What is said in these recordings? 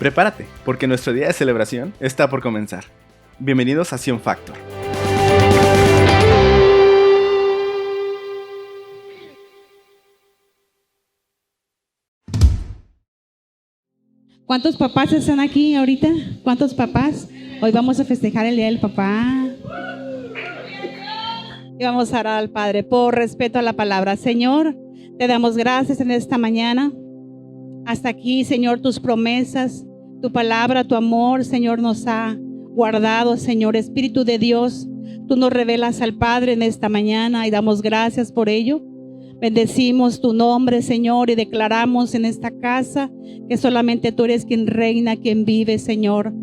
Prepárate, porque nuestro día de celebración está por comenzar. Bienvenidos a Sion Factor. ¿Cuántos papás están aquí ahorita? ¿Cuántos papás? Hoy vamos a festejar el Día del Papá. Y vamos a orar al Padre por respeto a la palabra. Señor, te damos gracias en esta mañana. Hasta aquí, Señor, tus promesas, tu palabra, tu amor, Señor, nos ha guardado, Señor. Espíritu de Dios, tú nos revelas al Padre en esta mañana y damos gracias por ello. Bendecimos tu nombre, Señor, y declaramos en esta casa que solamente tú eres quien reina, quien vive, Señor.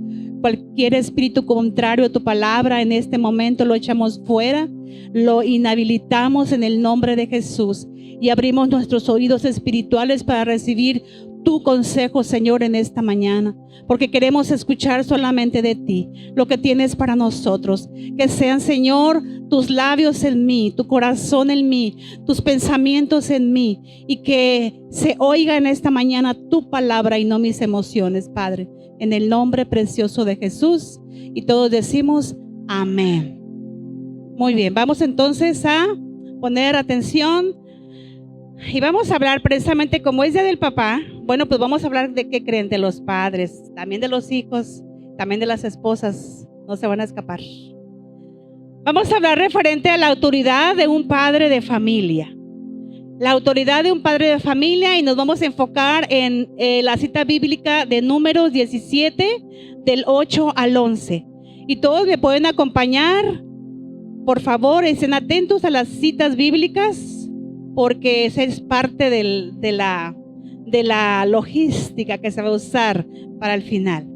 Cualquier espíritu contrario a tu palabra en este momento lo echamos fuera, lo inhabilitamos en el nombre de Jesús y abrimos nuestros oídos espirituales para recibir tu consejo, Señor, en esta mañana, porque queremos escuchar solamente de ti, lo que tienes para nosotros. Que sean, Señor, tus labios en mí, tu corazón en mí, tus pensamientos en mí, y que se oiga en esta mañana tu palabra y no mis emociones, Padre, en el nombre precioso de Jesús. Y todos decimos amén. Muy bien, vamos entonces a poner atención y vamos a hablar precisamente, como es Día del Papá. Bueno, pues vamos a hablar de qué creen, de los padres, también de los hijos, también de las esposas, no se van a escapar. Vamos a hablar referente a la autoridad de un padre de familia. La autoridad de un padre de familia, y nos vamos a enfocar en la cita bíblica de Números 17, del 8 al 11. Y todos me pueden acompañar, por favor, estén atentos a las citas bíblicas, porque esa es parte de la logística que se va a usar para el final.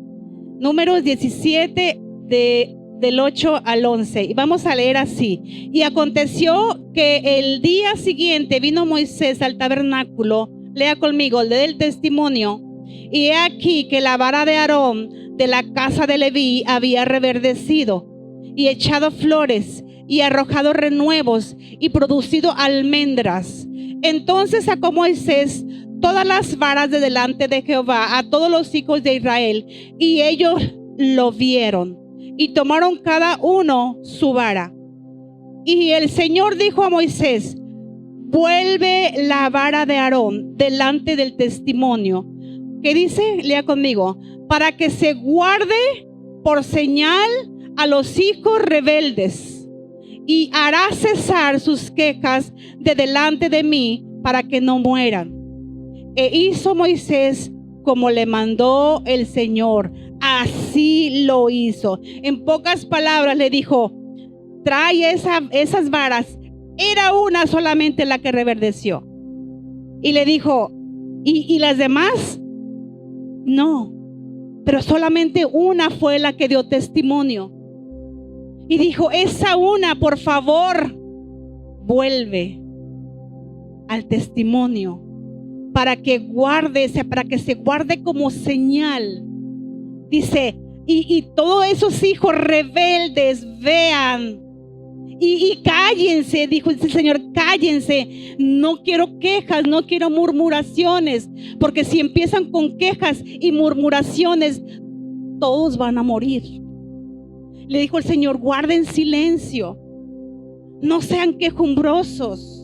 Números 17 del 8 al 11. Y vamos a leer así. Y aconteció que el día siguiente vino Moisés al tabernáculo. Lea conmigo, lee el testimonio. Y he aquí que la vara de Aarón de la casa de Leví había reverdecido y echado flores y arrojado renuevos y producido almendras. Entonces sacó Moisés todas las varas de delante de Jehová a todos los hijos de Israel, y ellos lo vieron y tomaron cada uno su vara. Y el Señor dijo a Moisés: vuelve la vara de Aarón delante del testimonio. ¿Qué dice? Lea conmigo. Para que se guarde por señal a los hijos rebeldes, y hará cesar sus quejas de delante de mí, para que no mueran. E hizo Moisés como le mandó el Señor. Así lo hizo. En pocas palabras le dijo: trae esas varas. Era una solamente la que reverdeció. Y le dijo: ¿Y las demás? No, pero solamente una fue la que dio testimonio. Y dijo: esa una, por favor, vuelve al testimonio, para que se guarde como señal. Dice, y todos esos hijos rebeldes vean y cállense, dijo el Señor, cállense. No quiero quejas, no quiero murmuraciones, porque si empiezan con quejas y murmuraciones, todos van a morir. Le dijo el Señor: guarden silencio, no sean quejumbrosos.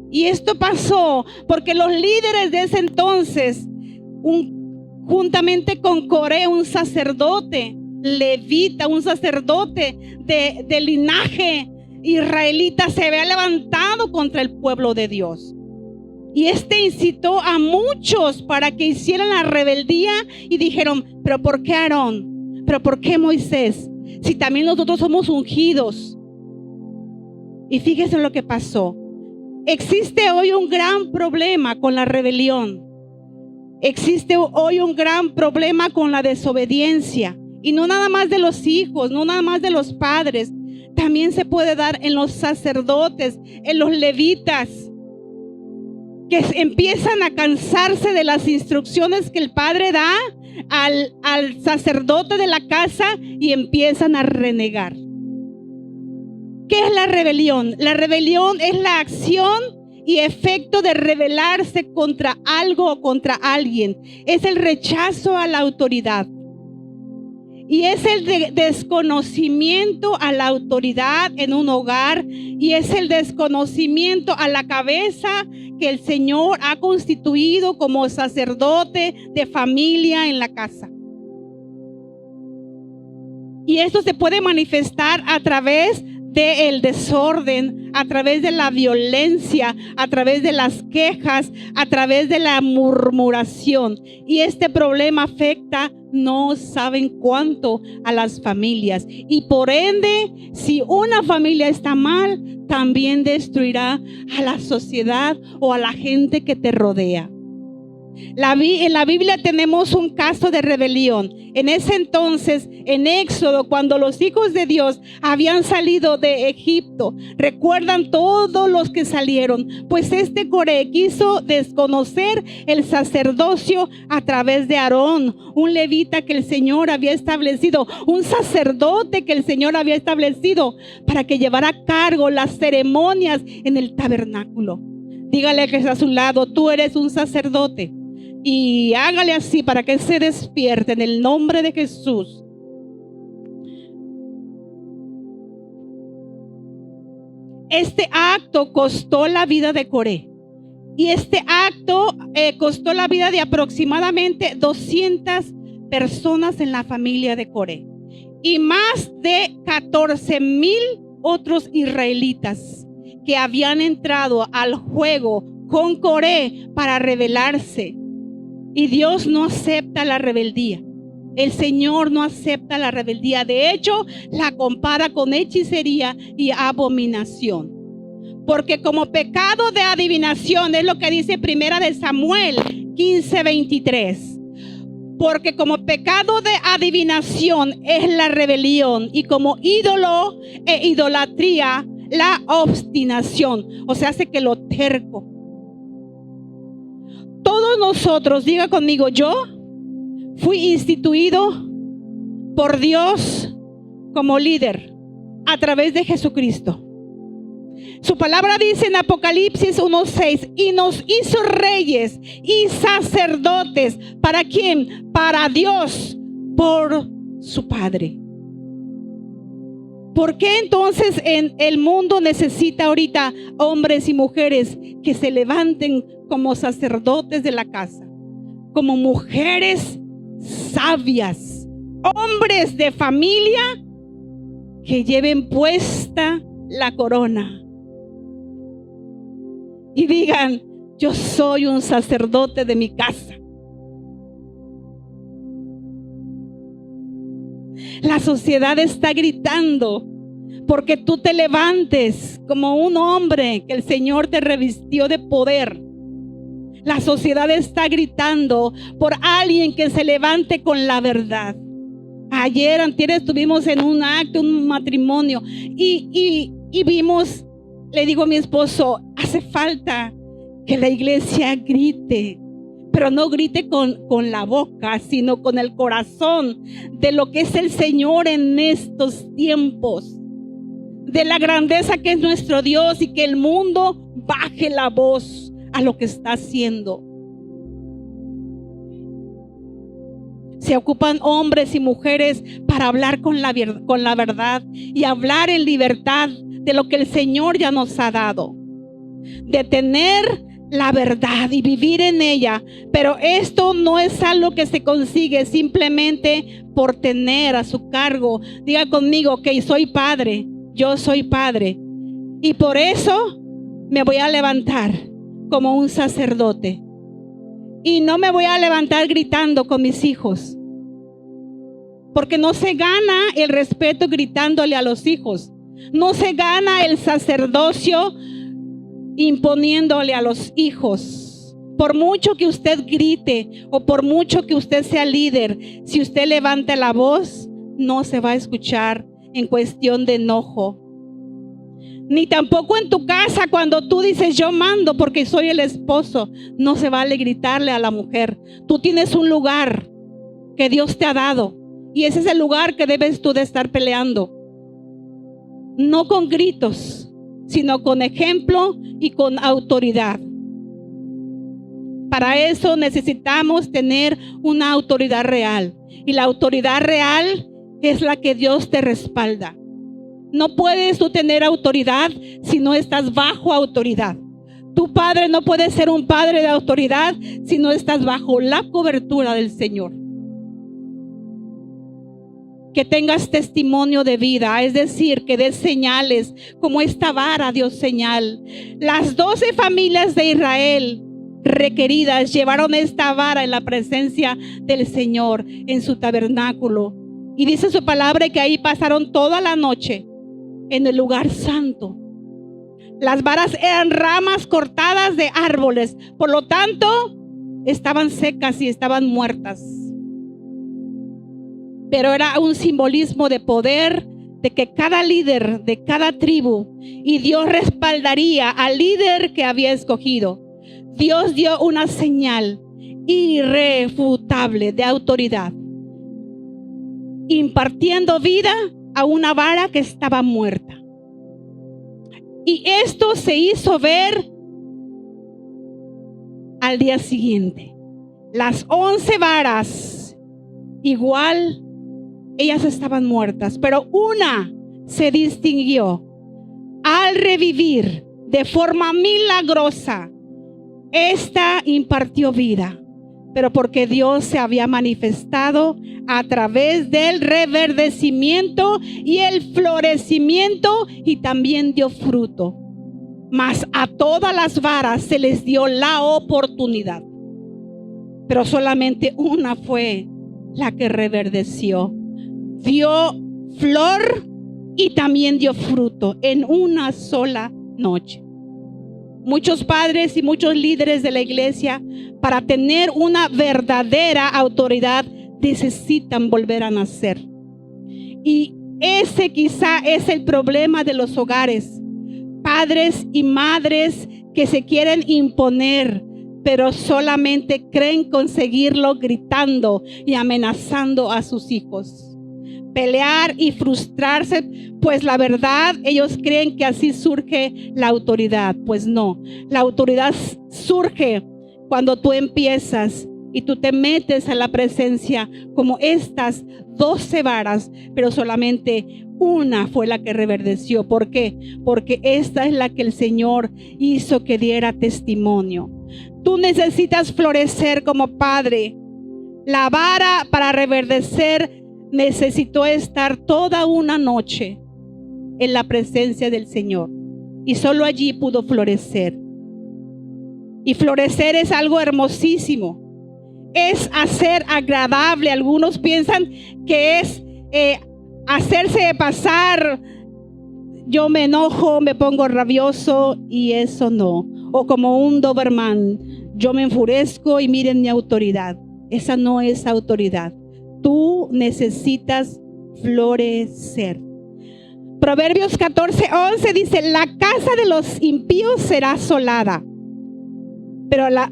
Y esto pasó porque los líderes de ese entonces, juntamente con Coré, un sacerdote levita, un sacerdote de linaje israelita, se había levantado contra el pueblo de Dios. Y incitó a muchos para que hicieran la rebeldía y dijeron: ¿pero por qué Aarón? ¿Pero por qué Moisés? Si también nosotros somos ungidos. Y fíjense lo que pasó. Existe hoy un gran problema con la rebelión. Existe hoy un gran problema con la desobediencia. Y no nada más de los hijos, no nada más de los padres. También se puede dar en los sacerdotes, en los levitas, que empiezan a cansarse de las instrucciones que el padre da al sacerdote de la casa y empiezan a renegar. ¿Qué es la rebelión? La rebelión es la acción y efecto de rebelarse contra algo o contra alguien. Es el rechazo a la autoridad. Y es el desconocimiento a la autoridad en un hogar. Y es el desconocimiento a la cabeza que el Señor ha constituido como sacerdote de familia en la casa. Y esto se puede manifestar a través del desorden, a través de la violencia, a través de las quejas, a través de la murmuración. Y este problema afecta, no saben cuánto, a las familias. Y por ende, si una familia está mal, también destruirá a la sociedad o a la gente que te rodea. En la Biblia tenemos un caso de rebelión. En ese entonces, en Éxodo, cuando los hijos de Dios habían salido de Egipto, recuerdan todos los que salieron, pues Coré quiso desconocer el sacerdocio a través de Aarón, un levita que el Señor había establecido, un sacerdote que el Señor había establecido para que llevara a cargo las ceremonias en el tabernáculo. Dígale que está a su lado: tú eres un sacerdote. Y hágale así para que se despierte en el nombre de Jesús. Este acto costó la vida de Coré. Y este acto costó la vida de aproximadamente 200 personas en la familia de Coré. Y más de 14,000 otros israelitas que habían entrado al juego con Coré para rebelarse. Y Dios no acepta la rebeldía. El Señor no acepta la rebeldía. De hecho, la compara con hechicería y abominación. Porque como pecado de adivinación, es lo que dice Primera de Samuel 15:23. Porque como pecado de adivinación es la rebelión, y como ídolo e idolatría la obstinación. O sea, hace que lo terco. Todos nosotros, diga conmigo, yo fui instituido por Dios como líder a través de Jesucristo. Su palabra dice en Apocalipsis 1:6: y nos hizo reyes y sacerdotes. ¿Para quién? Para Dios, por su Padre. ¿Por qué entonces en el mundo necesita ahorita hombres y mujeres que se levanten como sacerdotes de la casa, como mujeres sabias, hombres de familia que lleven puesta la corona y digan: yo soy un sacerdote de mi casa? La sociedad está gritando porque tú te levantes como un hombre que el Señor te revistió de poder. La sociedad está gritando por alguien que se levante con la verdad. Ayer, antier, estuvimos en un acto, un matrimonio, y vimos, le digo a mi esposo: hace falta que la iglesia grite, pero no grite con la boca, sino con el corazón de lo que es el Señor en estos tiempos, de la grandeza que es nuestro Dios, y que el mundo baje la voz a lo que está haciendo. Se ocupan hombres y mujeres para hablar con la verdad y hablar en libertad de lo que el Señor ya nos ha dado, de tener la verdad y vivir en ella. Pero esto no es algo que se consigue simplemente por tener a su cargo. Diga conmigo: que soy padre, yo soy padre, y por eso me voy a levantar como un sacerdote. Y no me voy a levantar gritando con mis hijos, porque no se gana el respeto gritándole a los hijos. No se gana el sacerdocio imponiéndole a los hijos. Por mucho que usted grite o por mucho que usted sea líder, si usted levanta la voz, no se va a escuchar en cuestión de enojo. Ni tampoco en tu casa, cuando tú dices: yo mando porque soy el esposo. No se vale gritarle a la mujer. Tú tienes un lugar que Dios te ha dado, y ese es el lugar que debes tú de estar peleando. No con gritos, sino con ejemplo y con autoridad. Para eso necesitamos tener una autoridad real. Y la autoridad real es la que Dios te respalda. No puedes tú tener autoridad si no estás bajo autoridad. Tu padre no puede ser un padre de autoridad si no estás bajo la cobertura del Señor. Que tengas testimonio de vida, es decir, que des señales como esta vara dio señal. Las 12 familias de Israel requeridas llevaron esta vara en la presencia del Señor en su tabernáculo. Y dice su palabra que ahí pasaron toda la noche en el lugar santo. Las varas eran ramas cortadas de árboles, por lo tanto, estaban secas y estaban muertas. Pero era un simbolismo de poder, de que cada líder de cada tribu, y Dios respaldaría al líder que había escogido. Dios dio una señal irrefutable de autoridad, impartiendo vida a una vara que estaba muerta. Y esto se hizo ver al día siguiente. Las 11 varas, igual, ellas estaban muertas, pero una se distinguió al revivir de forma milagrosa. Esta impartió vida, pero porque Dios se había manifestado a través del reverdecimiento y el florecimiento, y también dio fruto. Mas a todas las varas se les dio la oportunidad, pero solamente una fue la que reverdeció. Dio flor y también dio fruto en una sola noche. Muchos padres y muchos líderes de la iglesia, para tener una verdadera autoridad, necesitan volver a nacer. Y ese quizá es el problema de los hogares. Padres y madres que se quieren imponer, pero solamente creen conseguirlo gritando y amenazando a sus hijos. Pelear y frustrarse, pues la verdad, ellos creen que así surge la autoridad. Pues no, la autoridad surge cuando tú empiezas y tú te metes a la presencia como estas 12 varas, pero solamente una fue la que reverdeció. ¿Por qué? Porque esta es la que el Señor hizo que diera testimonio. Tú necesitas florecer como padre. La vara para reverdecer necesitó estar toda una noche en la presencia del Señor, y solo allí pudo florecer. Y florecer es algo hermosísimo, es hacer agradable. Algunos piensan que es hacerse pasar. Yo me enojo, me pongo rabioso, y eso no. O como un Doberman, yo me enfurezco y miren mi autoridad. Esa no es autoridad. Tú necesitas florecer. Proverbios 14:11 dice: la casa de los impíos será asolada,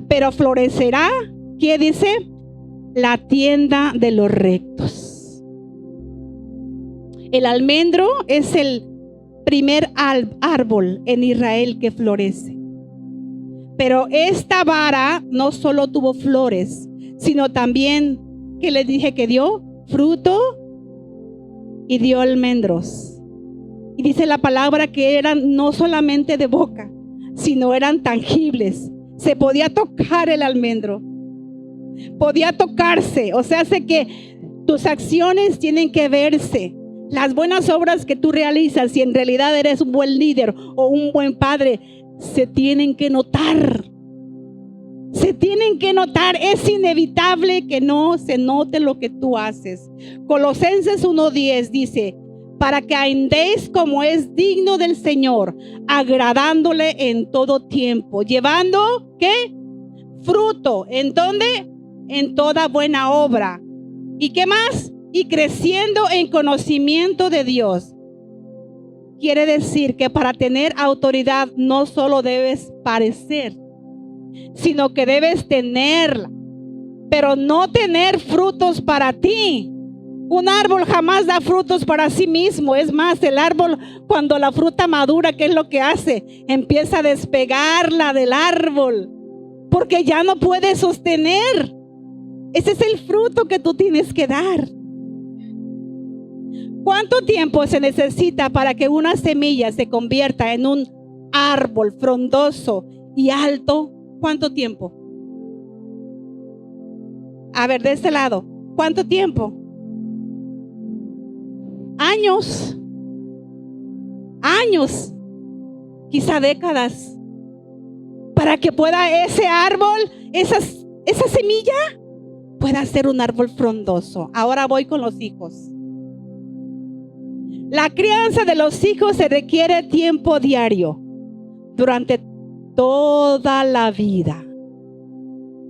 pero florecerá, ¿qué dice? La tienda de los rectos. El almendro es el primer árbol en Israel que florece. Pero esta vara no solo tuvo flores, sino también, que les dije, que dio fruto y dio almendros. Y dice la palabra que eran no solamente de boca, sino eran tangibles. Se podía tocar el almendro, podía tocarse. O sea, hace que tus acciones tienen que verse. Las buenas obras que tú realizas, si en realidad eres un buen líder o un buen padre, se tienen que notar. Se tienen que notar. Es inevitable que no se note lo que tú haces. Colosenses 1:10 dice: para que andéis como es digno del Señor, agradándole en todo tiempo, llevando, ¿qué? Fruto. ¿En dónde? En toda buena obra. ¿Y qué más? Y creciendo en conocimiento de Dios. Quiere decir que para tener autoridad no solo debes parecer, sino que debes tenerla, pero no tener frutos para ti. Un árbol jamás da frutos para sí mismo. Es más, el árbol, cuando la fruta madura, ¿qué es lo que hace? Empieza a despegarla del árbol, porque ya no puede sostener. Ese es el fruto que tú tienes que dar. ¿Cuánto tiempo se necesita para que una semilla se convierta en un árbol frondoso y alto? ¿Cuánto tiempo? A ver, de este lado, ¿cuánto tiempo? Años, quizá décadas, para que pueda ese árbol, esa semilla, pueda ser un árbol frondoso. Ahora voy con los hijos. La crianza de los hijos se requiere tiempo diario, durante toda la vida.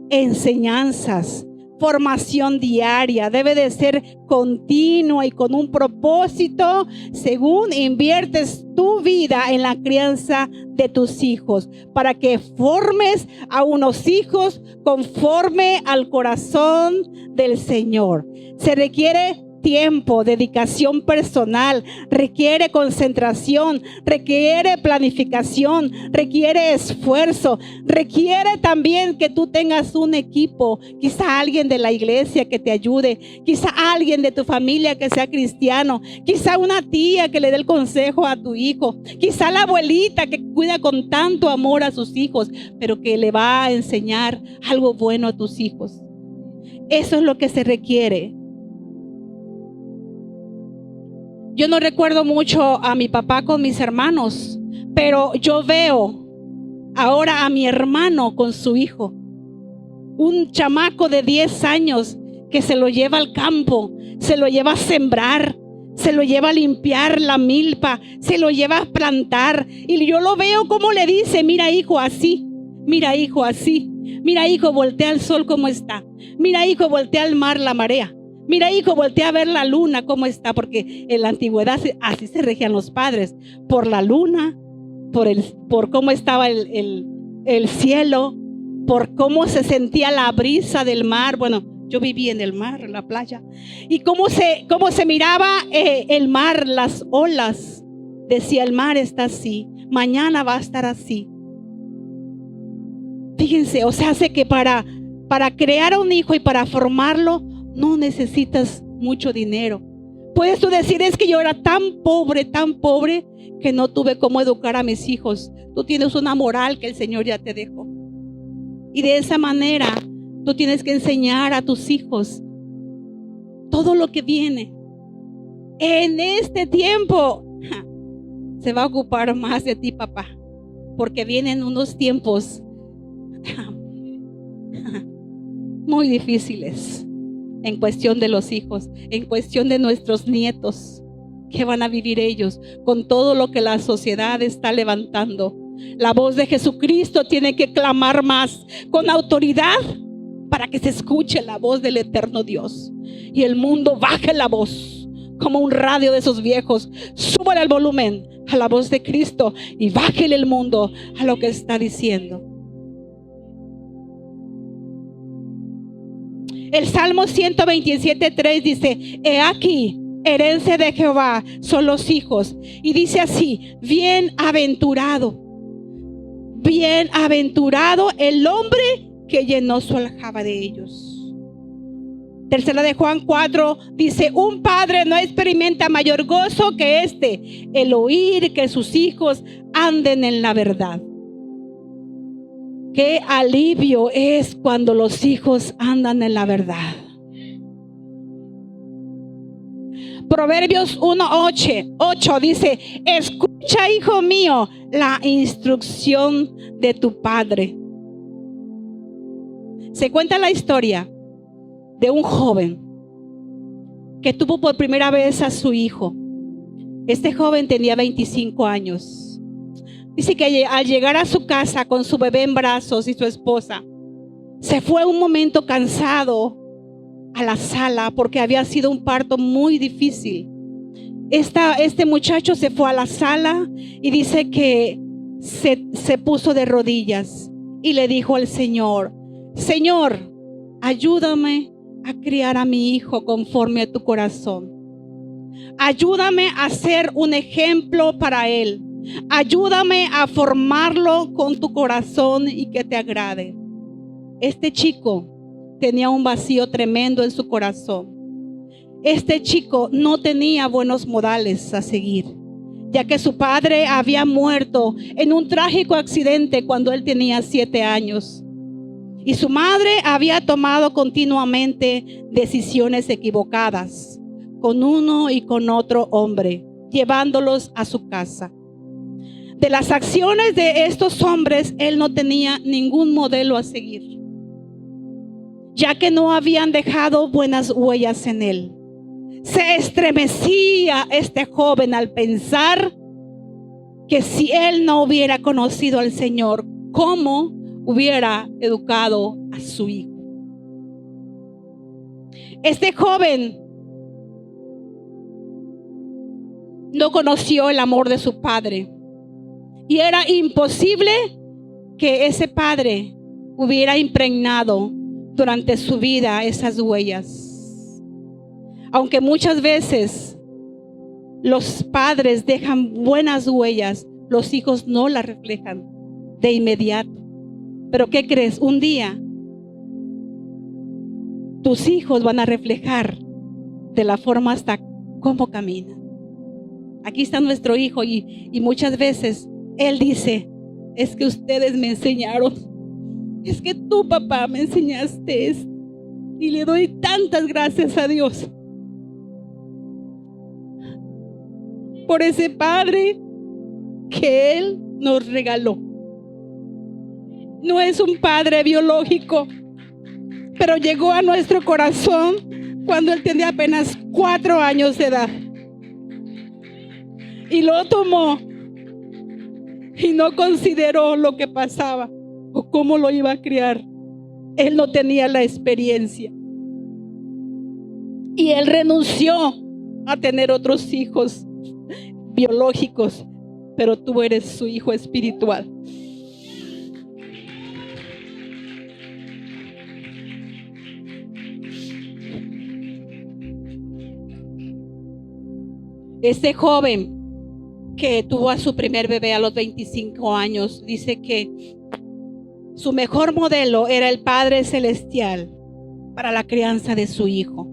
Enseñanzas, formación diaria, debe de ser continua y con un propósito, según inviertes tu vida en la crianza de tus hijos, para que formes a unos hijos conforme al corazón del Señor. Se requiere tiempo, dedicación personal, requiere concentración, requiere planificación, requiere esfuerzo, requiere también que tú tengas un equipo, quizá alguien de la iglesia que te ayude, quizá alguien de tu familia que sea cristiano, quizá una tía que le dé el consejo a tu hijo, quizá la abuelita que cuida con tanto amor a sus hijos, pero que le va a enseñar algo bueno a tus hijos. Eso es lo que se requiere. Yo no recuerdo mucho a mi papá con mis hermanos, pero yo veo ahora a mi hermano con su hijo. Un chamaco de 10 años que se lo lleva al campo, se lo lleva a sembrar, se lo lleva a limpiar la milpa, se lo lleva a plantar. Y yo lo veo como le dice: mira hijo, así, mira hijo, así, mira hijo, voltea el sol como está, mira hijo, voltea al mar la marea. Mira hijo, voltea a ver la luna cómo está, porque en la antigüedad así se regían los padres, por la luna, por cómo estaba el cielo, por cómo se sentía la brisa del mar. Bueno, yo viví en el mar, en la playa, y cómo se miraba el mar, las olas. Decía: el mar está así, mañana va a estar así. Fíjense, o sea, hace que para crear a un hijo y para formarlo no necesitas mucho dinero. Puedes tú decir: es que yo era tan pobre que no tuve cómo educar a mis hijos. Tú tienes una moral que el Señor ya te dejó, y de esa manera tú tienes que enseñar a tus hijos todo lo que viene. En este tiempo se va a ocupar más de ti, papá, porque vienen unos tiempos muy difíciles en cuestión de los hijos, en cuestión de nuestros nietos. ¿Qué van a vivir ellos con todo lo que la sociedad está levantando? La voz de Jesucristo tiene que clamar más con autoridad para que se escuche la voz del eterno Dios. Y el mundo baje la voz como un radio de esos viejos. Súbale el volumen a la voz de Cristo y bájele el mundo a lo que está diciendo. El Salmo 127:3 dice: he aquí, herencia de Jehová son los hijos. Y dice así: bienaventurado el hombre que llenó su aljaba de ellos. Tercera de Juan 4 dice: un padre no experimenta mayor gozo que el oír que sus hijos anden en la verdad. Qué alivio es cuando los hijos andan en la verdad. Proverbios 1:8 dice: escucha, hijo mío, la instrucción de tu padre. Se cuenta la historia de un joven que tuvo por primera vez a su hijo. Este joven tenía 25 años. Dice que al llegar a su casa con su bebé en brazos y su esposa, se fue un momento cansado a la sala porque había sido un parto muy difícil. Este muchacho se fue a la sala y dice que se puso de rodillas y le dijo al Señor: Señor, ayúdame a criar a mi hijo conforme a tu corazón. Ayúdame a ser un ejemplo para él. Ayúdame a formarlo con tu corazón y que te agrade. Este chico tenía un vacío tremendo en su corazón. Este chico no tenía buenos modales a seguir, ya que su padre había muerto en un trágico accidente cuando él tenía 7 años. Y su madre había tomado continuamente decisiones equivocadas con uno y con otro hombre, llevándolos a su casa. De las acciones de estos hombres, él no tenía ningún modelo a seguir, ya que no habían dejado buenas huellas en él. Se estremecía este joven al pensar que si él no hubiera conocido al Señor, ¿cómo hubiera educado a su hijo? Este joven no conoció el amor de su padre y era imposible que ese padre hubiera impregnado durante su vida esas huellas. Aunque muchas veces los padres dejan buenas huellas, los hijos no las reflejan de inmediato. Pero ¿qué crees? Un día tus hijos van a reflejar de la forma hasta cómo caminan. Aquí está nuestro hijo y muchas veces él dice, es que ustedes me enseñaron, es que tú, papá, me enseñaste esto. Y le doy tantas gracias a Dios por ese padre que Él nos regaló. No es un padre biológico, pero llegó a nuestro corazón cuando Él tenía apenas 4 años de edad. Y lo tomó y no consideró lo que pasaba o cómo lo iba a criar. Él no tenía la experiencia. Y Él renunció a tener otros hijos biológicos, pero tú eres su hijo espiritual. Este joven que tuvo a su primer bebé a los 25 años, dice que su mejor modelo era el Padre Celestial para la crianza de su hijo.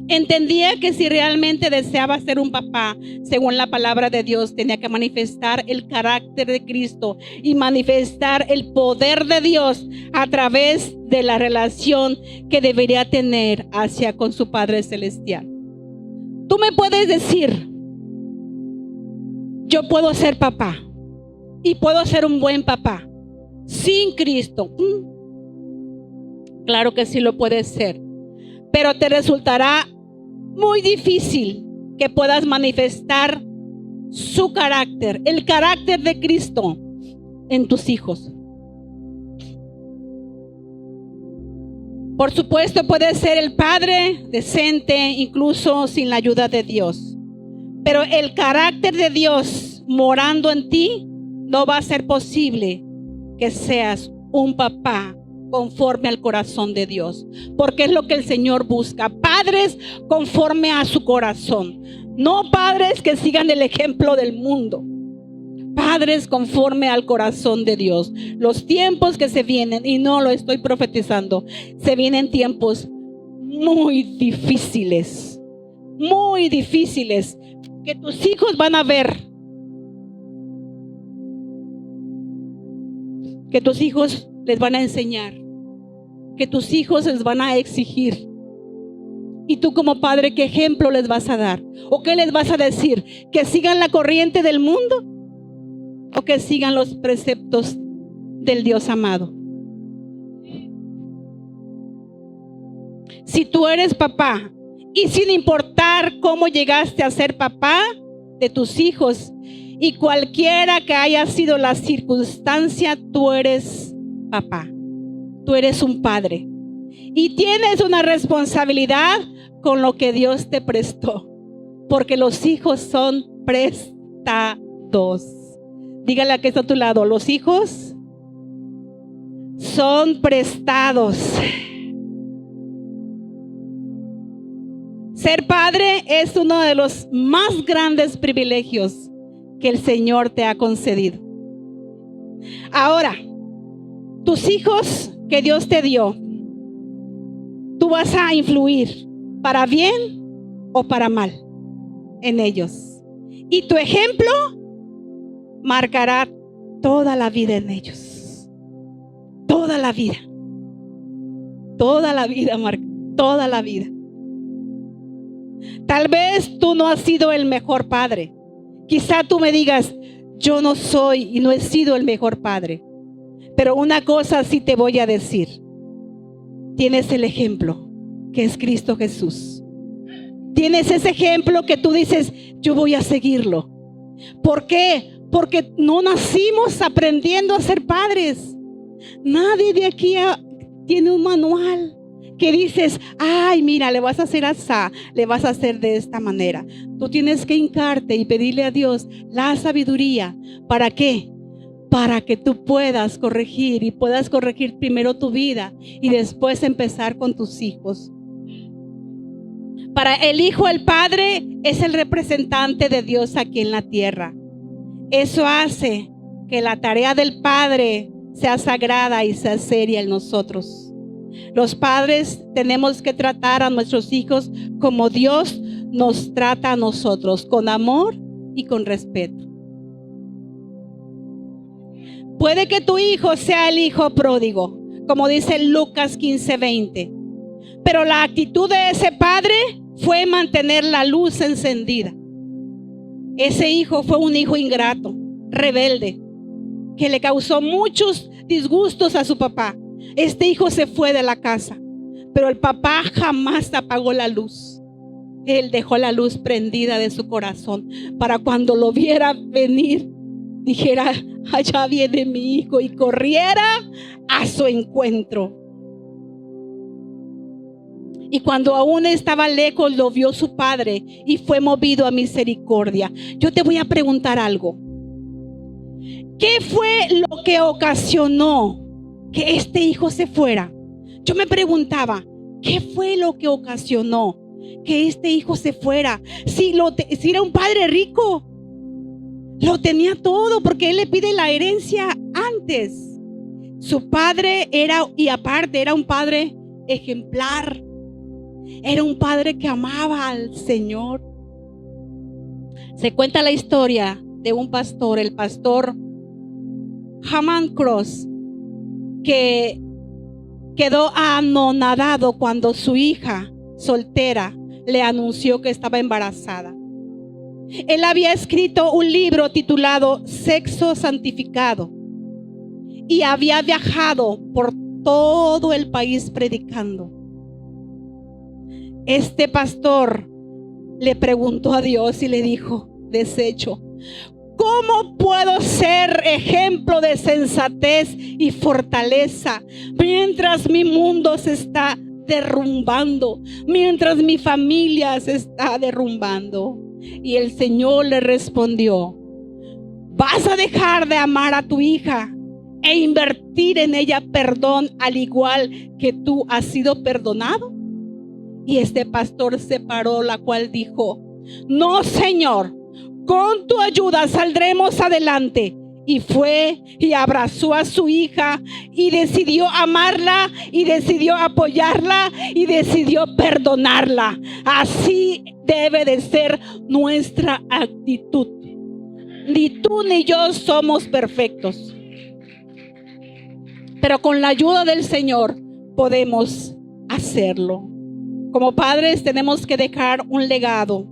Entendía que si realmente deseaba ser un papá, según la palabra de Dios, tenía que manifestar el carácter de Cristo y manifestar el poder de Dios a través de la relación que debería tener hacia con su Padre Celestial. Tú me puedes decir, yo puedo ser papá y puedo ser un buen papá sin Cristo. Claro que sí lo puedes ser, pero te resultará muy difícil que puedas manifestar su carácter, el carácter de Cristo en tus hijos. Por supuesto, puedes ser el padre decente, incluso sin la ayuda de Dios. Pero el carácter de Dios morando en ti, no va a ser posible que seas un papá conforme al corazón de Dios, porque es lo que el Señor busca, padres conforme a su corazón, no padres que sigan el ejemplo del mundo, padres conforme al corazón de Dios. Los tiempos que se vienen, y no lo estoy profetizando, se vienen tiempos muy difíciles, que tus hijos van a ver, que tus hijos les van a enseñar, que tus hijos les van a exigir. Y tú como padre, ¿qué ejemplo les vas a dar? ¿O qué les vas a decir? ¿Que sigan la corriente del mundo? ¿O que sigan los preceptos del Dios amado? Si tú eres papá, y sin importar cómo llegaste a ser papá de tus hijos, y cualquiera que haya sido la circunstancia, tú eres papá, tú eres un padre y tienes una responsabilidad con lo que Dios te prestó, porque los hijos son prestados. Dígale a que está a tu lado, los hijos son prestados. Ser padre es uno de los más grandes privilegios que el Señor te ha concedido. Ahora, tus hijos que Dios te dio, tú vas a influir para bien o para mal en ellos. Y tu ejemplo marcará toda la vida en ellos. Toda la vida. Toda la vida, toda la vida. Tal vez tú no has sido el mejor padre. Quizá tú me digas, yo no soy y no he sido el mejor padre. Pero una cosa sí te voy a decir. Tienes el ejemplo, que es Cristo Jesús. Tienes ese ejemplo que tú dices, yo voy a seguirlo. ¿Por qué? Porque no nacimos aprendiendo a ser padres. Nadie de aquí tiene un manual que dices, ay, mira, le vas a hacer así, le vas a hacer de esta manera. Tú tienes que hincarte y pedirle a Dios la sabiduría. ¿Para qué? Para que tú puedas corregir y puedas corregir primero tu vida y después empezar con tus hijos. Para el hijo, el padre es el representante de Dios aquí en la tierra. Eso hace que la tarea del padre sea sagrada y sea seria en nosotros. Los padres tenemos que tratar a nuestros hijos como Dios nos trata a nosotros, con amor y con respeto. Puede que tu hijo sea el hijo pródigo, como dice Lucas 15:20, pero la actitud de ese padre fue mantener la luz encendida. Ese hijo fue un hijo ingrato, rebelde, que le causó muchos disgustos a su papá. Este hijo se fue de la casa, pero el papá jamás apagó la luz. Él dejó la luz prendida de su corazón para cuando lo viera venir, dijera, allá viene mi hijo, y corriera a su encuentro. Y cuando aún estaba lejos, lo vio su padre y fue movido a misericordia. Yo te voy a preguntar algo. ¿Qué fue lo que ocasionó que este hijo se fuera? Yo me preguntaba, ¿qué fue lo que ocasionó que este hijo se fuera? Si era un padre rico, lo tenía todo, porque él le pide la herencia antes. Su padre y aparte era un padre ejemplar. Era un padre que amaba al Señor. Se cuenta la historia de un pastor, el pastor Hammond Cross, que quedó anonadado cuando su hija soltera le anunció que estaba embarazada. Él había escrito un libro titulado Sexo Santificado y había viajado por todo el país predicando. Este pastor le preguntó a Dios y le dijo, deshecho, ¿cómo puedo ser ejemplo de sensatez y fortaleza mientras mi mundo se está derrumbando, mientras mi familia se está derrumbando? Y el Señor le respondió, ¿vas a dejar de amar a tu hija e invertir en ella perdón al igual que tú has sido perdonado? Y este pastor se paró, la cual dijo, no, Señor, con tu ayuda saldremos adelante. Y fue y abrazó a su hija y decidió amarla y decidió apoyarla y decidió perdonarla. Así debe de ser nuestra actitud. Ni tú ni yo somos perfectos, pero con la ayuda del Señor podemos hacerlo. Como padres tenemos que dejar un legado.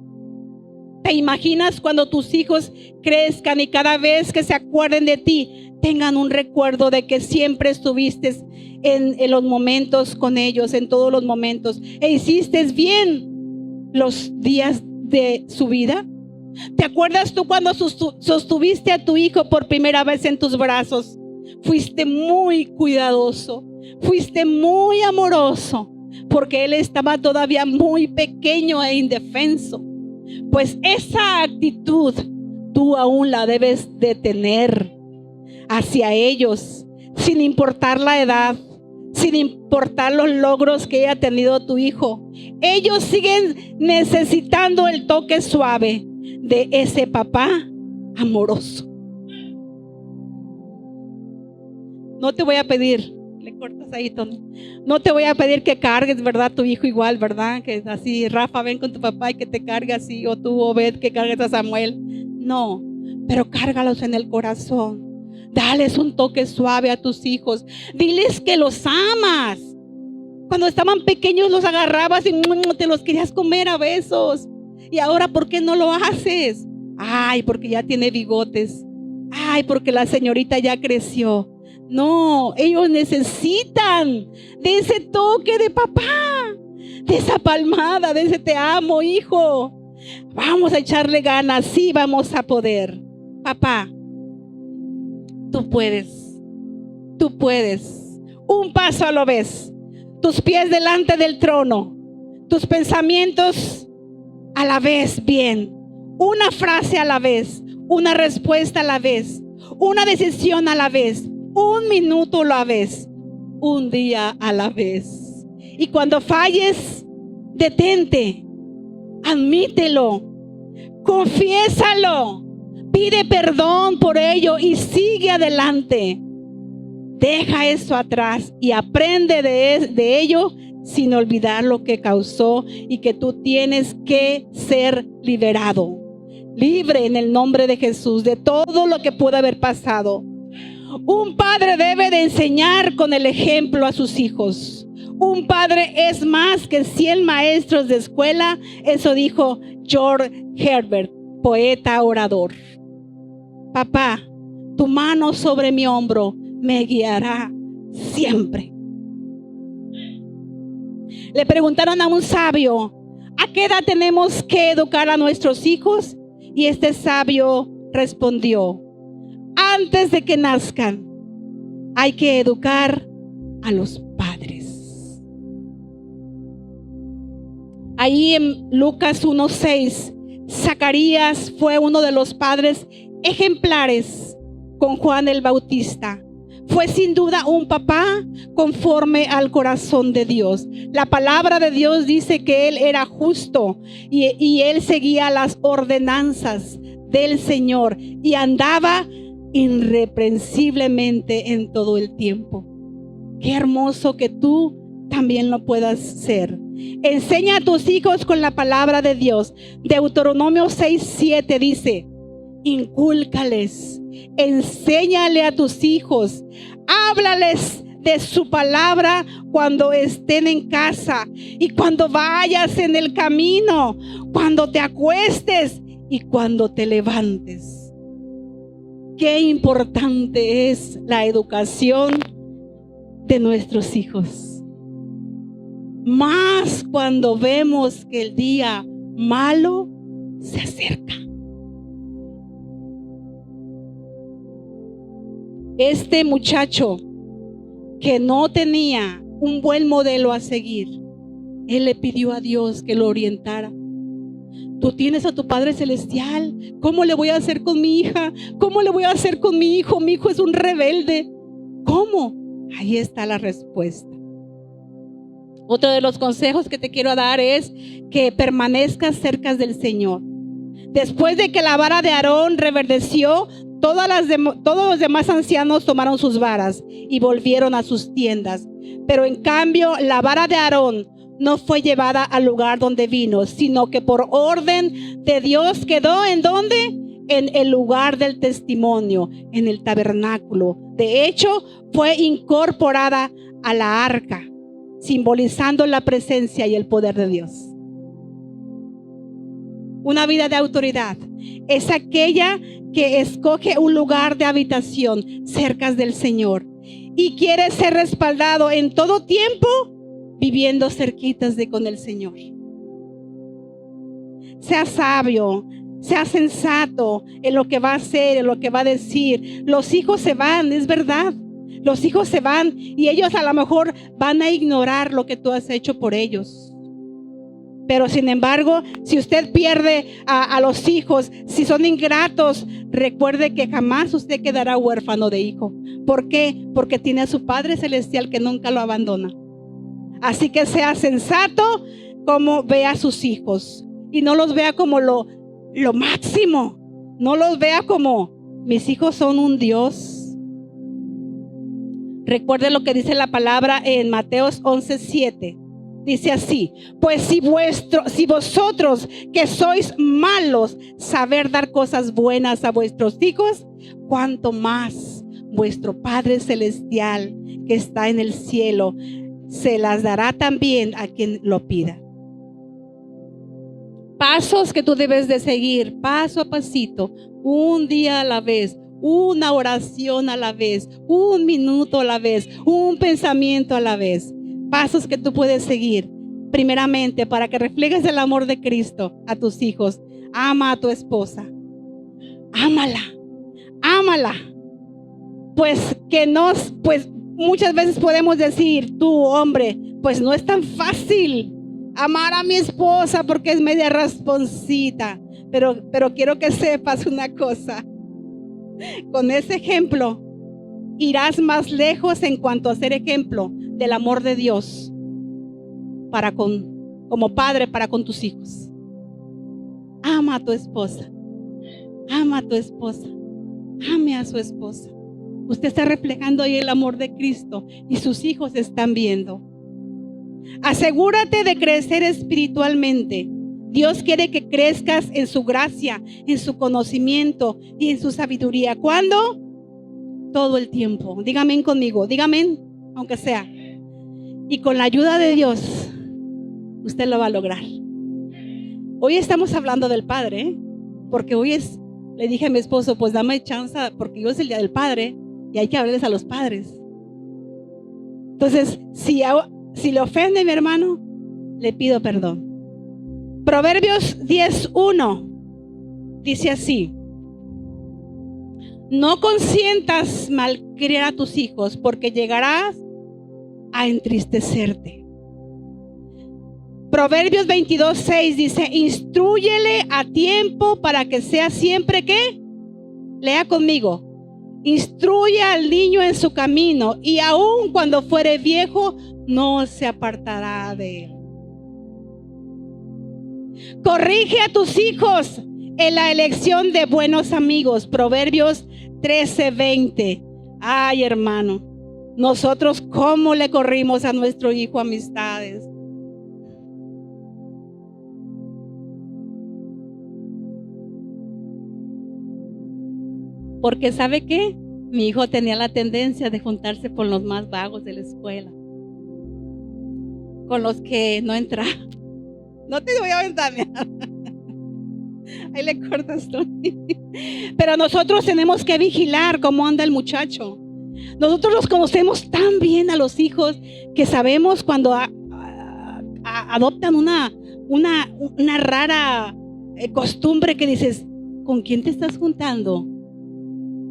¿Te imaginas cuando tus hijos crezcan y cada vez que se acuerden de ti tengan un recuerdo de que siempre estuviste en los momentos con ellos, en todos los momentos, e hiciste bien los días de su vida? ¿Te acuerdas tú cuando sostuviste a tu hijo por primera vez en tus brazos? Fuiste muy cuidadoso, fuiste muy amoroso, porque él estaba todavía muy pequeño e indefenso. Pues esa actitud tú aún la debes de tener hacia ellos, sin importar la edad, sin importar los logros que haya tenido tu hijo. Ellos siguen necesitando el toque suave de ese papá amoroso. No te voy a pedir, le cortas ahí, Tony. No te voy a pedir que cargues, ¿verdad? Tu hijo igual, ¿verdad? Que así, Rafa, ven con tu papá y que te cargue así, o tú, Obed, que cargues a Samuel. No, pero cárgalos en el corazón. Dales un toque suave a tus hijos. Diles que los amas. Cuando estaban pequeños los agarrabas y te los querías comer a besos. Y ahora, ¿por qué no lo haces? Ay, porque ya tiene bigotes. Ay, porque la señorita ya creció. No, ellos necesitan de ese toque de papá, de esa palmada, de ese te amo, hijo. Vamos a echarle ganas, sí vamos a poder. Papá, tú puedes, tú puedes. Un paso a la vez, tus pies delante del trono, tus pensamientos a la vez bien, una frase a la vez, una respuesta a la vez, una decisión a la vez, un minuto a la vez, un día a la vez. Y cuando falles, detente, admítelo, confiésalo, pide perdón por ello y sigue adelante. Deja eso atrás y aprende de ello sin olvidar lo que causó y que tú tienes que ser liberado. Libre en el nombre de Jesús de todo lo que pueda haber pasado. Un padre debe de enseñar con el ejemplo a sus hijos. Un padre es más que 100 maestros de escuela. Eso dijo George Herbert, poeta orador. Papá, tu mano sobre mi hombro me guiará siempre. Le preguntaron a un sabio, ¿a qué edad tenemos que educar a nuestros hijos? Y este sabio respondió, antes de que nazcan, hay que educar a los padres. Ahí en Lucas 1:6, Zacarías fue uno de los padres ejemplares con Juan el Bautista. Fue sin duda un papá conforme al corazón de Dios. La palabra de Dios dice que él era justo y él seguía las ordenanzas del Señor y andaba irreprensiblemente en todo el tiempo. Qué hermoso que tú también lo puedas ser. Enseña a tus hijos con la palabra de Dios. Deuteronomio 6:7 dice, incúlcales, enséñale a tus hijos, háblales de su palabra cuando estén en casa y cuando vayas en el camino, cuando te acuestes y cuando te levantes. Qué importante es la educación de nuestros hijos. Más cuando vemos que el día malo se acerca. Este muchacho que no tenía un buen modelo a seguir, él le pidió a Dios que lo orientara. Tú tienes a tu Padre Celestial. ¿Cómo le voy a hacer con mi hija? ¿Cómo le voy a hacer con mi hijo? Mi hijo es un rebelde. ¿Cómo? Ahí está la respuesta. Otro de los consejos que te quiero dar es que permanezcas cerca del Señor. Después de que la vara de Aarón reverdeció, todos los demás ancianos tomaron sus varas y volvieron a sus tiendas. Pero en cambio, la vara de Aarón no fue llevada al lugar donde vino, sino que por orden de Dios quedó ¿en dónde? En el lugar del testimonio, en el tabernáculo. De hecho, fue incorporada a la arca, simbolizando la presencia y el poder de Dios. Una vida de autoridad es aquella que escoge un lugar de habitación cerca del Señor y quiere ser respaldado en todo tiempo viviendo cerquitas con el Señor. Sea sabio, sea sensato en lo que va a hacer, en lo que va a decir. Los hijos se van, es verdad. Los hijos se van y ellos a lo mejor van a ignorar lo que tú has hecho por ellos. Pero sin embargo, si usted pierde a los hijos, si son ingratos, recuerde que jamás usted quedará huérfano de hijo. ¿Por qué? Porque tiene a su Padre Celestial que nunca lo abandona. Así que sea sensato como vea a sus hijos. Y no los vea como lo máximo. No los vea como mis hijos son un Dios. Recuerde lo que dice la palabra en Mateos 11:7. Dice así: pues si vosotros que sois malos saber dar cosas buenas a vuestros hijos, cuánto más vuestro Padre Celestial que está en el cielo se las dará también a quien lo pida. Pasos que tú debes de seguir, paso a pasito, un día a la vez, una oración a la vez, un minuto a la vez, un pensamiento a la vez. Pasos que tú puedes seguir. Primeramente, para que reflejes el amor de Cristo a tus hijos. Ama a tu esposa. Ámala. Ámala. Pues muchas veces podemos decir, tú hombre, pues no es tan fácil amar a mi esposa porque es media rasponcita. Pero quiero que sepas una cosa. Con ese ejemplo irás más lejos en cuanto a ser ejemplo del amor de Dios como padre para con tus hijos. Ama a tu esposa. Ama a tu esposa. Ame a su esposa. Usted está reflejando ahí el amor de Cristo y sus hijos están viendo. Asegúrate de crecer espiritualmente. Dios quiere que crezcas en su gracia, en su conocimiento y en su sabiduría. ¿Cuándo? Todo el tiempo. Dígame conmigo, dígame, aunque sea. Y con la ayuda de Dios, usted lo va a lograr. Hoy estamos hablando del Padre, ¿eh? Porque le dije a mi esposo, pues dame chance, porque hoy es el día del Padre y hay que hablarles a los padres. Entonces, si le ofende a mi hermano, le pido perdón. Proverbios 10:1 dice así: no consientas malcriar a tus hijos, porque llegarás a entristecerte. Proverbios 22:6 dice: instrúyele a tiempo para que sea siempre ¿qué? Lea conmigo. Instruye al niño en su camino, y aun cuando fuere viejo, no se apartará de él. Corrige a tus hijos en la elección de buenos amigos. Proverbios 13:20. Ay, hermano, nosotros cómo le corrimos a nuestro hijo amistades. Porque ¿sabe qué? Mi hijo tenía la tendencia de juntarse con los más vagos de la escuela, con los que no entraban. No te voy a ventanear. Ahí le cortas tú. Pero nosotros tenemos que vigilar cómo anda el muchacho. Nosotros los conocemos tan bien a los hijos que sabemos cuando adoptan una rara costumbre que dices, ¿con quién te estás juntando?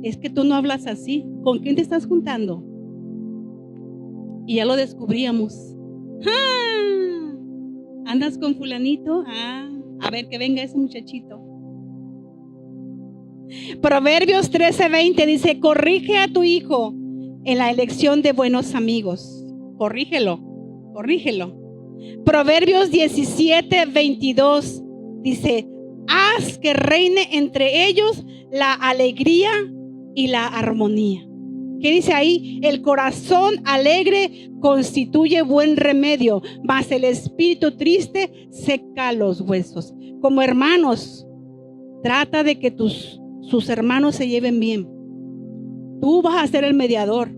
Es que tú no hablas así. ¿Con quién te estás juntando? Y ya lo descubríamos. ¡Ah! ¿Andas con fulanito? A ver que venga ese muchachito. Proverbios 13:20 dice: corrige a tu hijo en la elección de buenos amigos. Corrígelo. Proverbios 17:22 dice: haz que reine entre ellos la alegría y la armonía. ¿Qué dice ahí? El corazón alegre constituye buen remedio, mas el espíritu triste seca los huesos. Como hermanos, trata de que sus hermanos se lleven bien. Tú vas a ser el mediador.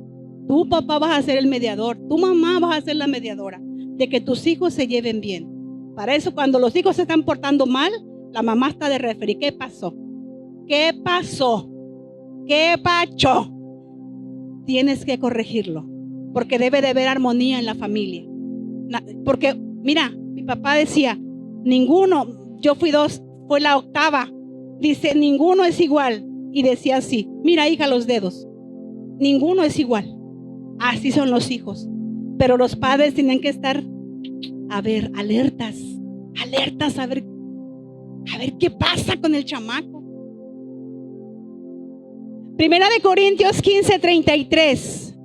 Tu papá vas a ser el mediador. Tu mamá vas a ser la mediadora de que tus hijos se lleven bien. Para eso, cuando los hijos se están portando mal, la mamá está de referir. ¿Qué pasó? ¿Qué pasó? ¿Qué pacho? Tienes que corregirlo, porque debe de haber armonía en la familia. Porque, mira, mi papá decía, ninguno, yo fui 2, fue la 8ª. Dice, ninguno es igual. Y decía así, mira, hija, los dedos. Ninguno es igual. Así son los hijos. Pero los padres tienen que estar, alertas, alertas a ver qué pasa con el chamaco. Primera de Corintios 15:33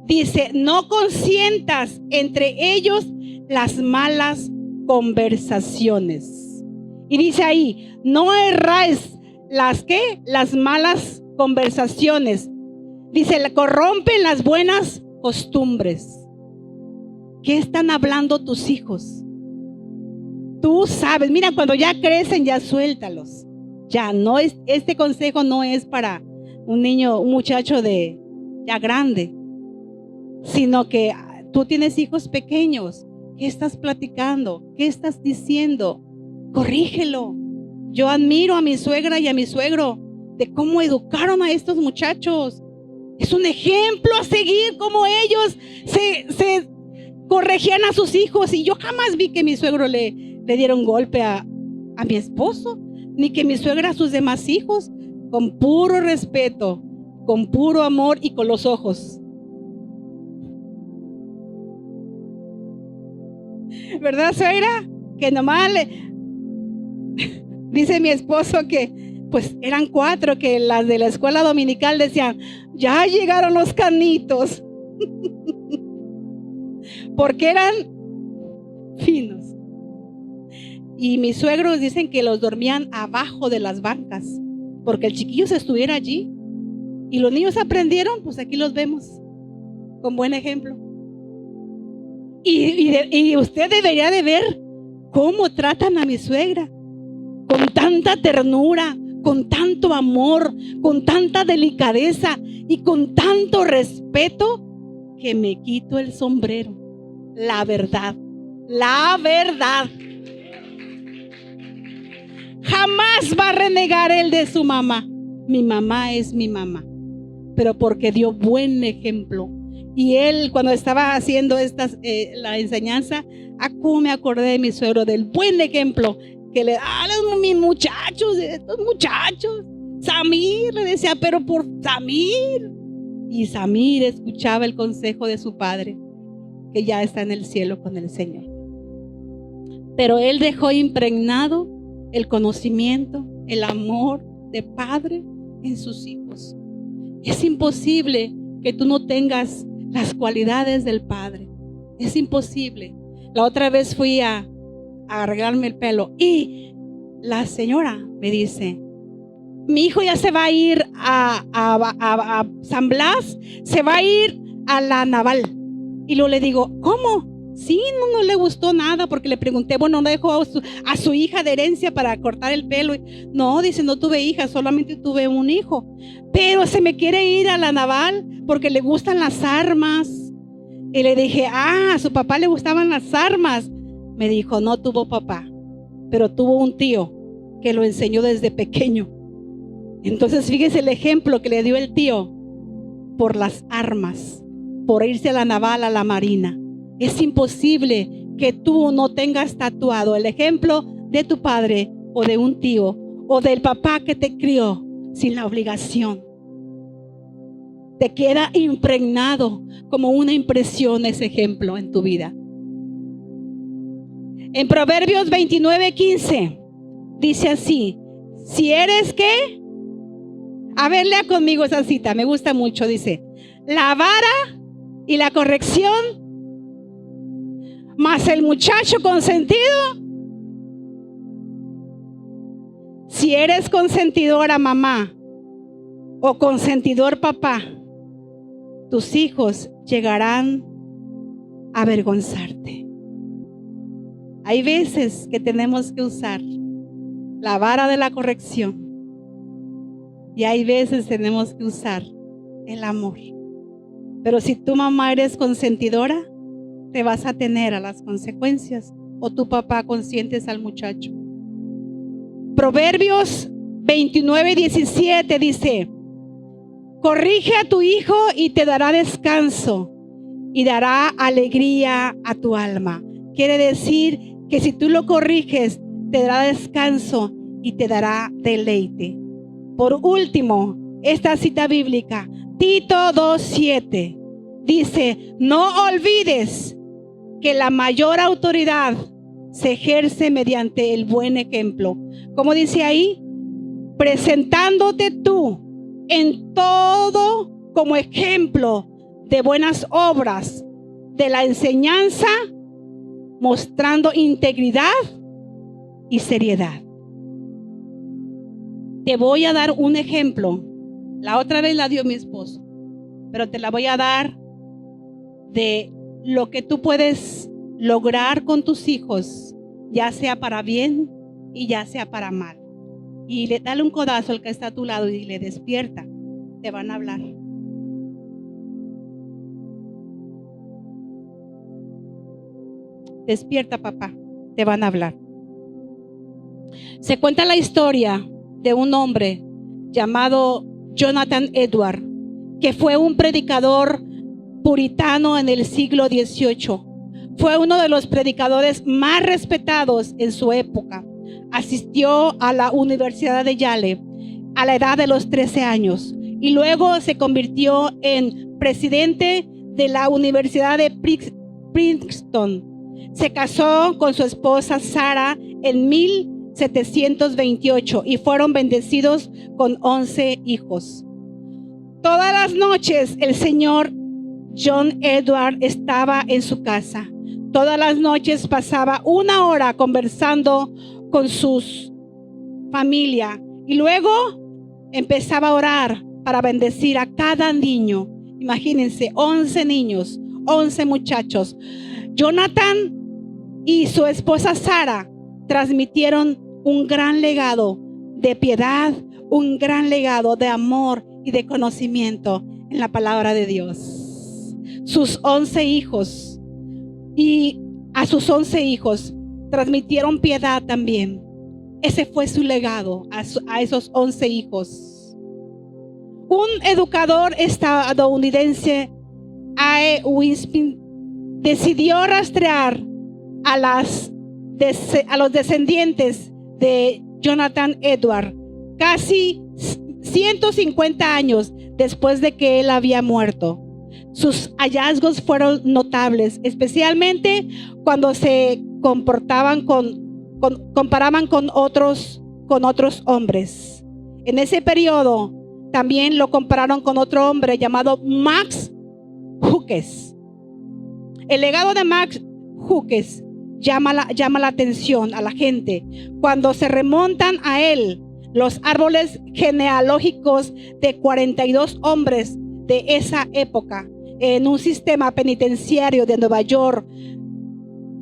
dice: no consientas entre ellos las malas conversaciones. Y dice ahí: no erráis las malas conversaciones. Dice: corrompen las buenas costumbres. ¿Qué están hablando tus hijos? Tú sabes. Mira, cuando ya crecen, ya suéltalos. Ya no es, este consejo no es para un niño, un muchacho ya grande, sino que tú tienes hijos pequeños. ¿Qué estás platicando? ¿Qué estás diciendo? Corrígelo. Yo admiro a mi suegra y a mi suegro de cómo educaron a estos muchachos. Es un ejemplo a seguir, cómo ellos se corregían a sus hijos. Y yo jamás vi que mi suegro le dieron golpe a mi esposo, ni que mi suegra a sus demás hijos. Con puro respeto, con puro amor y con los ojos. ¿Verdad, suegra? Que nomás dice mi esposo que pues eran 4, que las de la escuela dominical decían: ya llegaron los canitos. Porque eran finos. Y mis suegros dicen que los dormían abajo de las bancas, porque el chiquillo se estuviera allí. Y los niños aprendieron, pues aquí los vemos, con buen ejemplo. Y usted debería de ver cómo tratan a mi suegra, con tanta ternura, con tanto amor, con tanta delicadeza y con tanto respeto, que me quito el sombrero. La verdad, la verdad. Jamás va a renegar él de su mamá. Mi mamá es mi mamá, pero porque dio buen ejemplo. Y él, cuando estaba haciendo la enseñanza, me acordé de mi suegro, del buen ejemplo que le da a mis muchachos, estos muchachos. Samir le decía: pero por Samir. Y Samir escuchaba el consejo de su padre, que ya está en el cielo con el Señor. Pero él dejó impregnado el conocimiento, el amor de padre en sus hijos. Es imposible que tú no tengas las cualidades del padre. Es imposible. La otra vez fui a arreglarme el pelo y la señora me dice: mi hijo ya se va a ir a San Blas, se va a ir a la Naval. Y luego le digo: ¿cómo? Sí, no le gustó nada, porque le pregunté, bueno, ¿no dejó a su hija de herencia para cortar el pelo? No, dice: no tuve hija, solamente tuve un hijo. Pero se me quiere ir a la Naval porque le gustan las armas. Y le dije: a su papá le gustaban las armas. Me dijo: no tuvo papá, pero tuvo un tío que lo enseñó desde pequeño. Entonces fíjese el ejemplo que le dio el tío por las armas, por irse a la Naval, a la Marina. Es imposible que tú no tengas tatuado el ejemplo de tu padre o de un tío o del papá que te crió sin la obligación. Te queda impregnado como una impresión ese ejemplo en tu vida. En Proverbios 29:15 dice así: si eres ¿qué? A ver, lea conmigo esa cita, me gusta mucho. Dice: la vara y la corrección, más el muchacho consentido. Si eres consentidora mamá o consentidor papá, tus hijos llegarán a avergonzarte. Hay veces que tenemos que usar la vara de la corrección y hay veces tenemos que usar el amor. Pero si tu mamá eres consentidora, te vas a tener a las consecuencias, o tu papá consientes al muchacho. Proverbios 29:17 dice: corrige a tu hijo y te dará descanso y dará alegría a tu alma. Quiere decir que si tú lo corriges, te dará descanso y te dará deleite. Por último, esta cita bíblica, Tito 2:7, dice: no olvides que la mayor autoridad se ejerce mediante el buen ejemplo. Como dice ahí, presentándote tú en todo como ejemplo de buenas obras, de la enseñanza, mostrando integridad y seriedad. Te voy a dar un ejemplo. La otra vez la dio mi esposo, pero te la voy a dar de lo que tú puedes lograr con tus hijos, ya sea para bien y ya sea para mal. Y dale un codazo al que está a tu lado y le despierta. Te van a hablar. Despierta, papá. Te van a hablar. Se cuenta la historia de un hombre llamado Jonathan Edwards, que fue un predicador puritano en el siglo XVIII. Fue uno de los predicadores más respetados en su época. Asistió a la Universidad de Yale a la edad de los 13 años y luego se convirtió en presidente de la Universidad de Princeton. Se casó con su esposa Sarah en 1728 y fueron bendecidos con 11 hijos. Todas las noches el señor John Edwards estaba en su casa. Todas las noches pasaba 1 hora conversando con su familia y luego empezaba a orar para bendecir a cada niño. Imagínense, 11 niños, 11 muchachos. Jonathan y su esposa Sarah transmitieron un gran legado de piedad, un gran legado de amor y de conocimiento en la palabra de Dios. Sus 11 hijos, y a sus 11 hijos transmitieron piedad también. Ese fue su legado a esos 11 hijos. Un educador estadounidense, A.E. Winston, decidió rastrear a los descendientes de Jonathan Edwards casi 150 años después de que él había muerto. Sus hallazgos fueron notables, especialmente cuando se comparaban con otros hombres. En ese periodo también lo compararon con otro hombre llamado Max Hughes. El legado de Max Hughes llama la atención a la gente. Cuando se remontan a él, los árboles genealógicos de 42 hombres de esa época en un sistema penitenciario de Nueva York.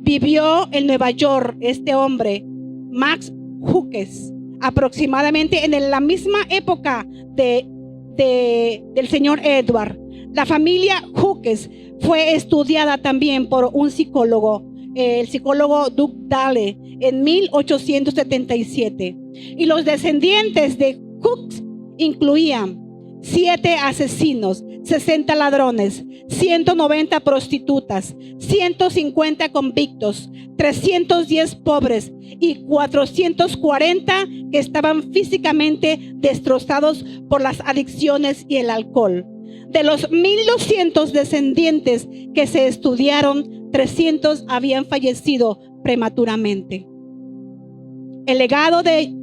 Vivió en Nueva York este hombre, Max Hughes, aproximadamente en la misma época del señor Edward. La familia Hughes fue estudiada también por un psicólogo, el psicólogo Doug Dale, en 1877. Y los descendientes de Hughes incluían 7 asesinos, 60 ladrones, 190 prostitutas, 150 convictos, 310 pobres y 440 que estaban físicamente destrozados por las adicciones y el alcohol. De los 1,200 descendientes que se estudiaron, 300 habían fallecido prematuramente. El legado de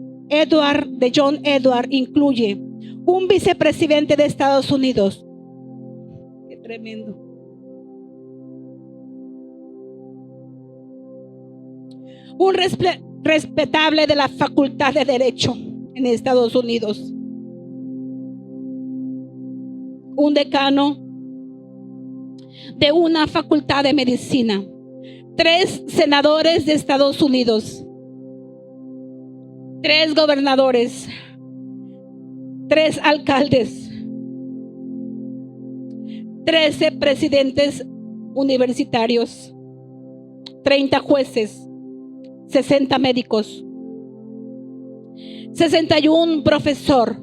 John Edwards incluye un vicepresidente de Estados Unidos. Qué tremendo. Un respetable de la Facultad de Derecho en Estados Unidos. Un decano de una facultad de medicina. 3 senadores de Estados Unidos. 3 gobernadores. 3 alcaldes, 13 presidentes universitarios, 30 jueces, 60 médicos, 61 profesor,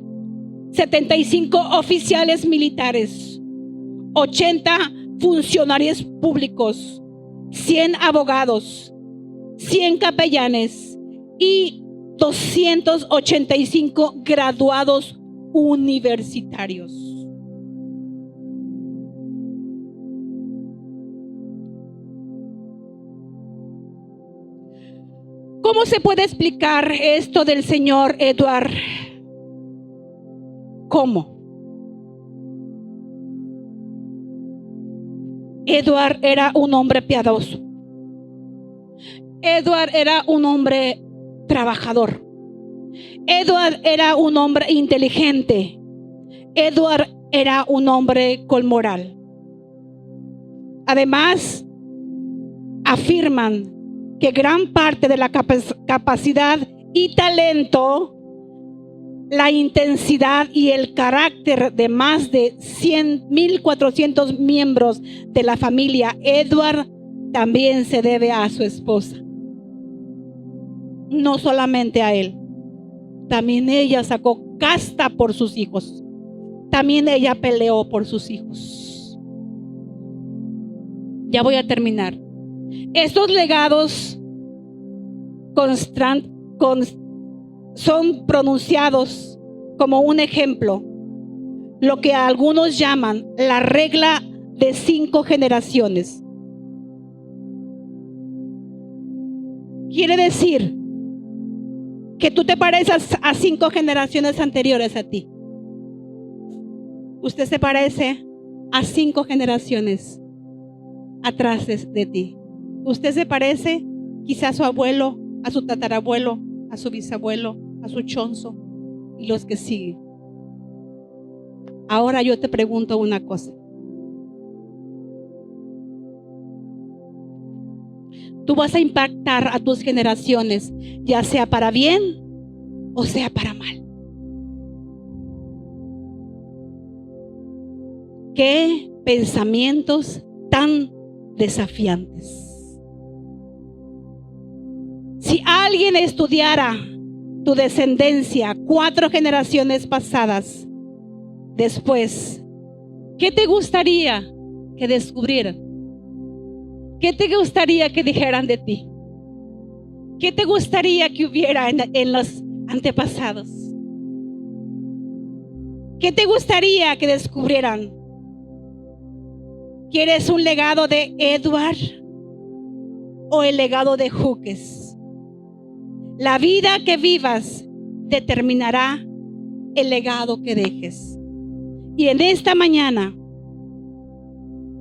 75 oficiales militares, 80 funcionarios públicos, 100 abogados, 100 capellanes y 285 graduados universitarios. ¿Cómo se puede explicar esto del señor Edward? ¿Cómo? Edward era un hombre piadoso. Edward era un hombre trabajador. Edward era un hombre inteligente. Edward era un hombre con moral. Además, afirman que gran parte de la capacidad y talento, la intensidad y el carácter de más de 1,400 miembros de la familia Edward también se debe a su esposa. No solamente a él, también ella sacó casta por sus hijos. También ella peleó por sus hijos. Ya voy a terminar. Estos legados son pronunciados como un ejemplo, lo que algunos llaman la regla de 5 generaciones. Quiere decir que tú te pareces a 5 generaciones anteriores a ti. Usted se parece a 5 generaciones atrás de ti. Usted se parece quizá a su abuelo, a su tatarabuelo, a su bisabuelo, a su chonzo y los que siguen. Ahora yo te pregunto una cosa. Tú vas a impactar a tus generaciones, ya sea para bien o sea para mal. ¿Qué pensamientos tan desafiantes? Si alguien estudiara tu descendencia 4 generaciones pasadas después, ¿qué te gustaría que descubrieran? ¿Qué te gustaría que dijeran de ti? ¿Qué te gustaría que hubiera en los antepasados? ¿Qué te gustaría que descubrieran? ¿Quieres un legado de Edward o el legado de Hughes? La vida que vivas determinará el legado que dejes. Y en esta mañana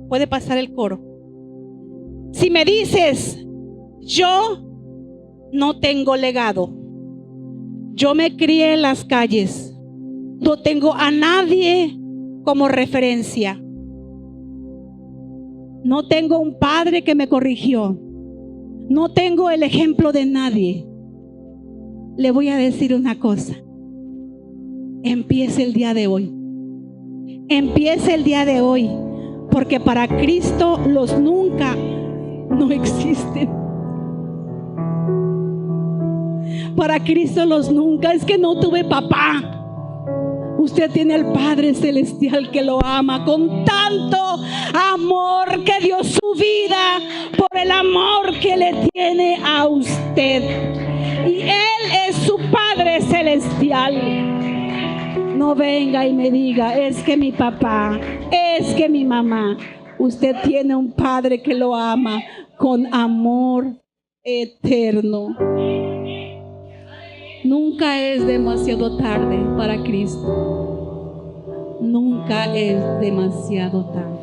puede pasar el coro. Si me dices, yo no tengo legado, yo me crié en las calles, no tengo a nadie como referencia, no tengo un padre que me corrigió, no tengo el ejemplo de nadie, le voy a decir una cosa. Empiece el día de hoy. Empiece el día de hoy, porque para Cristo los nunca no existen. Para Cristo los nunca. Es que no tuve papá. Usted tiene al Padre Celestial que lo ama con tanto amor, que dio su vida por el amor que le tiene a usted. Y Él es su Padre Celestial. No venga y me diga, es que mi papá, es que mi mamá. Usted tiene un Padre que lo ama con amor eterno. Nunca es demasiado tarde para Cristo. Nunca es demasiado tarde.